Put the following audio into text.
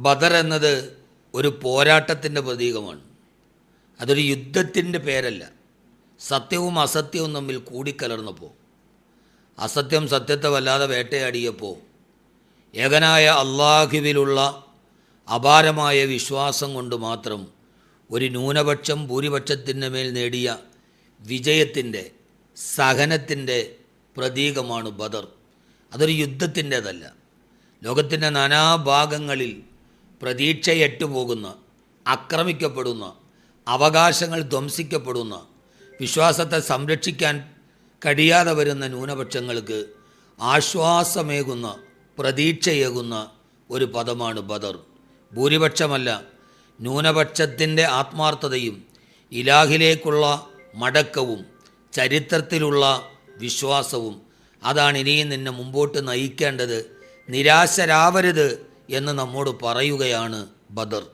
ബദർ എന്നത് ഒരു പോരാട്ടത്തിൻ്റെ പ്രതീകമാണ്. അതൊരു യുദ്ധത്തിൻ്റെ പേരല്ല. സത്യവും അസത്യവും തമ്മിൽ കൂടിക്കലർന്നപ്പോൾ, അസത്യം സത്യത്തെ വല്ലാതെ വേട്ടയാടിയപ്പോൾ, ഏകനായ അള്ളാഹുവിലുള്ള അപാരമായ വിശ്വാസം കൊണ്ട് മാത്രം ഒരു ന്യൂനപക്ഷം ഭൂരിപക്ഷത്തിൻ്റെ മേൽ നേടിയ വിജയത്തിൻ്റെ, സഹനത്തിൻ്റെ പ്രതീകമാണ് ബദർ. അതൊരു യുദ്ധത്തിൻ്റേതല്ല. ലോകത്തിൻ്റെ നാനാഭാഗങ്ങളിൽ പ്രതീക്ഷയറ്റുപോകുന്ന, ആക്രമിക്കപ്പെടുന്ന, അവകാശങ്ങൾ ധ്വംസിക്കപ്പെടുന്ന, വിശ്വാസത്തെ സംരക്ഷിക്കാൻ കഴിയാതെ വരുന്ന ന്യൂനപക്ഷങ്ങൾക്ക് ആശ്വാസമേകുന്ന, പ്രതീക്ഷയേകുന്ന ഒരു പദമാണ് ബദർ. ഭൂരിപക്ഷമല്ല, ന്യൂനപക്ഷത്തിൻ്റെ ആത്മാർത്ഥതയും ഇലാഹിലേക്കുള്ള മടക്കവും ചരിത്രത്തിലുള്ള വിശ്വാസവും അതാണ് ഇനിയും നിന്നെ മുമ്പോട്ട് നയിക്കേണ്ടത്. നിരാശരാവരുത് എന്ന് നമ്മോട് പറയുകയാണ് ബദർ.